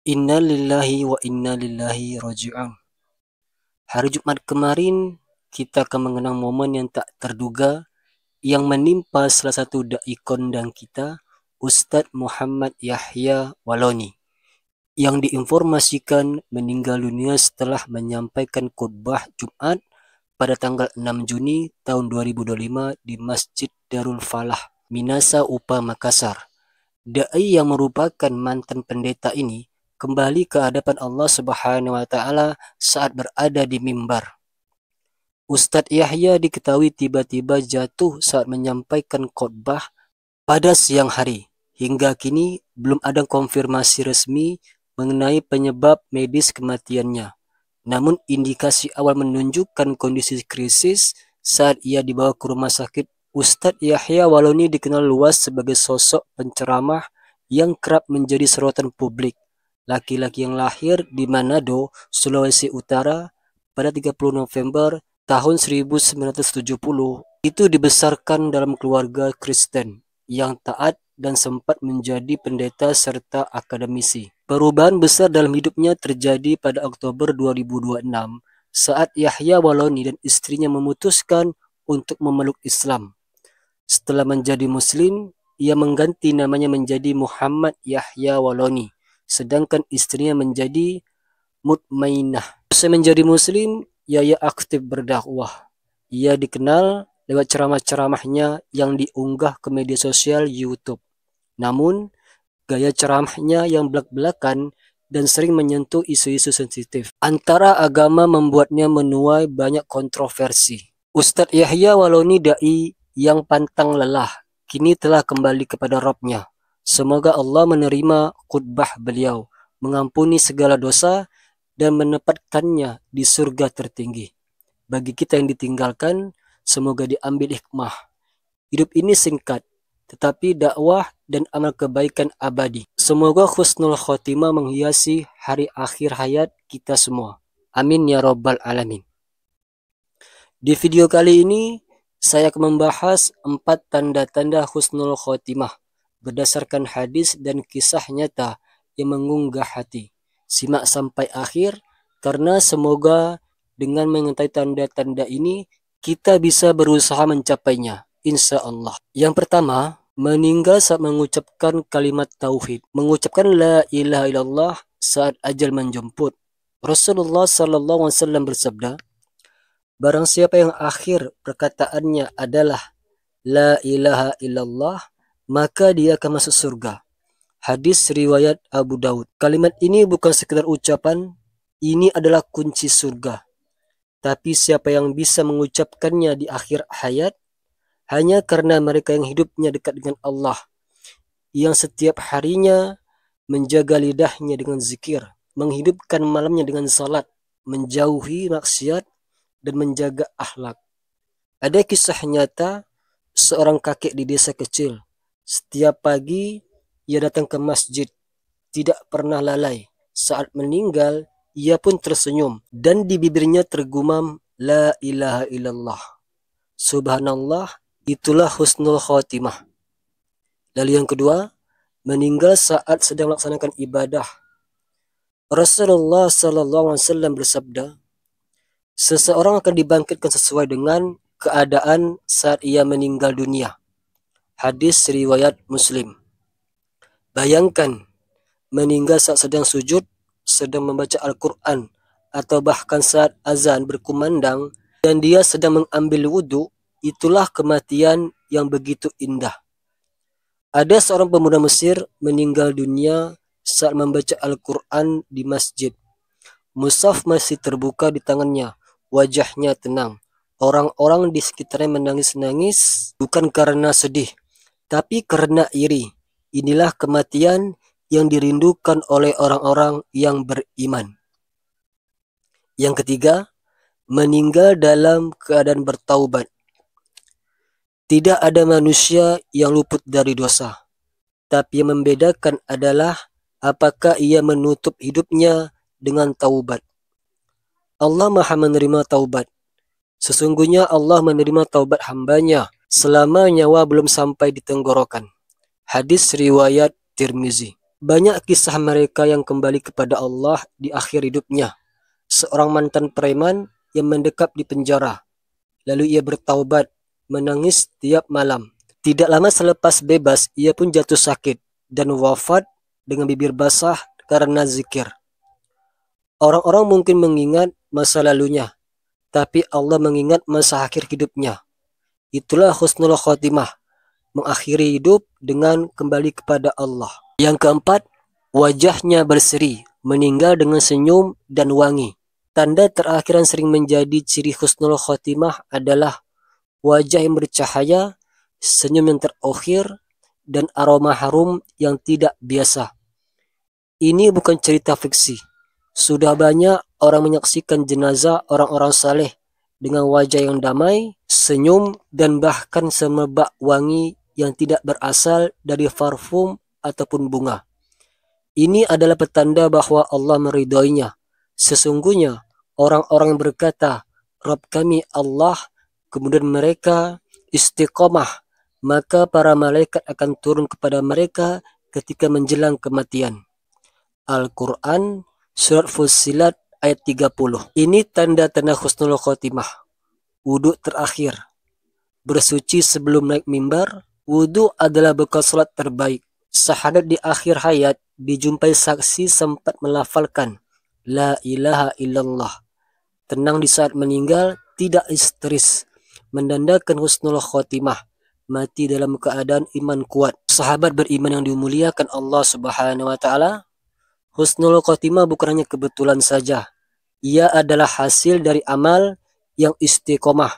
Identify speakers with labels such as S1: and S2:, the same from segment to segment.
S1: Inna lillahi wa inna lillahi raji'un. Hari Jumat kemarin kita akan mengenang momen yang tak terduga yang menimpa salah satu dai kondang kita, Ustadz Muhammad Yahya Waloni, yang diinformasikan meninggal dunia setelah menyampaikan khutbah Jumat pada tanggal 6 Juni tahun 2025 di Masjid Darul Falah, Minasa Upa, Makassar. Dai yang merupakan mantan pendeta ini kembali ke hadapan Allah Subhanahu wa Ta'ala saat berada di mimbar. Ustadz Yahya diketahui tiba-tiba jatuh saat menyampaikan khotbah pada siang hari. Hingga kini belum ada konfirmasi resmi mengenai penyebab medis kematiannya. Namun indikasi awal menunjukkan kondisi krisis saat ia dibawa ke rumah sakit. Ustadz Yahya Waloni dikenal luas sebagai sosok penceramah yang kerap menjadi sorotan publik. Laki-laki yang lahir di Manado, Sulawesi Utara pada 30 November tahun 1970, itu dibesarkan dalam keluarga Kristen yang taat dan sempat menjadi pendeta serta akademisi. Perubahan besar dalam hidupnya terjadi pada Oktober 2026 saat Yahya Waloni dan istrinya memutuskan untuk memeluk Islam. Setelah menjadi Muslim, ia mengganti namanya menjadi Muhammad Yahya Waloni, sedangkan istrinya menjadi Mutmainah. Setelah menjadi Muslim, ia aktif berdakwah. Ia dikenal lewat ceramah-ceramahnya yang diunggah ke media sosial YouTube. Namun, gaya ceramahnya yang belak-belakan dan sering menyentuh isu-isu sensitif antara agama membuatnya menuai banyak kontroversi. Ustadz Yahya Waloni, dai yang pantang lelah, kini telah kembali kepada Rabb-Nya. Semoga Allah menerima khutbah beliau, mengampuni segala dosa, dan menempatkannya di surga tertinggi. Bagi kita yang ditinggalkan, semoga diambil hikmah. Hidup ini singkat, tetapi dakwah dan amal kebaikan abadi. Semoga husnul khotimah menghiasi hari akhir hayat kita semua. Amin ya rabbal alamin. Di video kali ini, saya akan membahas 4 tanda-tanda husnul khotimah berdasarkan hadis dan kisah nyata yang mengunggah hati. Simak sampai akhir, karena semoga dengan mengetahui tanda-tanda ini, kita bisa berusaha mencapainya, insya Allah. Yang pertama, meninggal saat mengucapkan kalimat tauhid. Mengucapkan la ilaha illallah saat ajal menjemput. Rasulullah SAW bersabda, barang siapa yang akhir perkataannya adalah la ilaha illallah, maka dia akan masuk surga. Hadis riwayat Abu Daud. Kalimat ini bukan sekedar ucapan, ini adalah kunci surga. Tapi siapa yang bisa mengucapkannya di akhir hayat, hanya karena mereka yang hidupnya dekat dengan Allah, yang setiap harinya menjaga lidahnya dengan zikir, menghidupkan malamnya dengan salat, menjauhi maksiat, dan menjaga akhlak. Ada kisah nyata seorang kakek di desa kecil. Setiap pagi ia datang ke masjid, tidak pernah lalai. Saat meninggal, ia pun tersenyum dan di bibirnya tergumam la ilaha illallah. Subhanallah, itulah husnul khotimah. Lalu yang kedua, meninggal saat sedang melaksanakan ibadah. Rasulullah SAW bersabda, seseorang akan dibangkitkan sesuai dengan keadaan saat ia meninggal dunia. Hadis riwayat Muslim. Bayangkan, meninggal saat sedang sujud, sedang membaca Al-Quran, atau bahkan saat azan berkumandang, dan dia sedang mengambil wudhu, itulah kematian yang begitu indah. Ada seorang pemuda Mesir meninggal dunia saat membaca Al-Quran di masjid. Mushaf masih terbuka di tangannya, wajahnya tenang. Orang-orang di sekitarnya menangis-nangis, bukan karena sedih, tapi karena iri. Inilah kematian yang dirindukan oleh orang-orang yang beriman. Yang ketiga, meninggal dalam keadaan bertaubat. Tidak ada manusia yang luput dari dosa, tapi yang membedakan adalah apakah ia menutup hidupnya dengan taubat. Allah Maha menerima taubat. Sesungguhnya Allah menerima taubat hambanya selama nyawa belum sampai di tenggorokan. Hadis riwayat Tirmizi. Banyak kisah mereka yang kembali kepada Allah di akhir hidupnya. Seorang mantan preman yang mendekap di penjara. Lalu ia bertaubat, menangis tiap malam. Tidak lama selepas bebas, ia pun jatuh sakit dan wafat dengan bibir basah karena zikir. Orang-orang mungkin mengingat masa lalunya, tapi Allah mengingat masa akhir hidupnya. Itulah husnul khotimah, mengakhiri hidup dengan kembali kepada Allah. Yang keempat, wajahnya berseri, meninggal dengan senyum dan wangi. Tanda terakhiran sering menjadi ciri husnul khotimah adalah wajah yang bercahaya, senyum yang terakhir, dan aroma harum yang tidak biasa. Ini bukan cerita fiksi. Sudah banyak orang menyaksikan jenazah orang-orang saleh dengan wajah yang damai, senyum, dan bahkan semerbak wangi yang tidak berasal dari parfum ataupun bunga. Ini adalah petanda bahwa Allah meridhoinya. Sesungguhnya orang-orang yang berkata, Rabb kami Allah, kemudian mereka istiqomah, maka para malaikat akan turun kepada mereka ketika menjelang kematian. Al-Quran, Surat Fussilat ayat 30. Ini tanda-tanda husnul khotimah. Wudhu terakhir. Bersuci sebelum naik mimbar. Wudhu adalah bekal salat terbaik. Sahadat di akhir hayat dijumpai saksi sempat melafalkan La ilaha illallah. Tenang di saat meninggal, tidak histeris. Mendandakan husnul khotimah. Mati dalam keadaan iman kuat. Sahabat beriman yang dimuliakan Allah Subhanahu wa Ta'ala, husnul khotimah bukan hanya kebetulan saja. Ia adalah hasil dari amal yang istiqomah,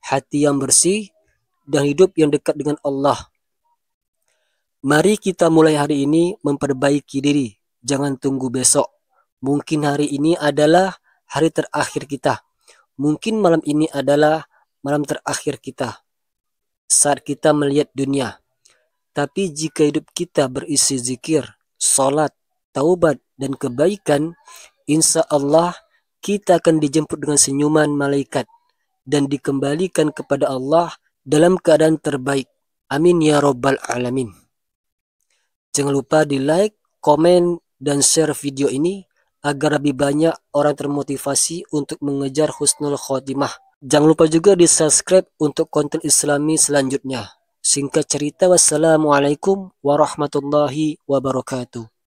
S1: hati yang bersih, dan hidup yang dekat dengan Allah. Mari kita mulai hari ini memperbaiki diri. Jangan tunggu besok. Mungkin hari ini adalah hari terakhir kita. Mungkin malam ini adalah malam terakhir kita saat kita melihat dunia. Tapi jika hidup kita berisi zikir, salat, taubat, dan kebaikan, insya Allah kita akan dijemput dengan senyuman malaikat dan dikembalikan kepada Allah dalam keadaan terbaik. Amin ya Rabbal Alamin. Jangan lupa di like, komen, dan share video ini agar lebih banyak orang termotivasi untuk mengejar husnul khotimah. Jangan lupa juga di subscribe untuk konten islami selanjutnya. Singkat cerita, wassalamualaikum warahmatullahi wabarakatuh.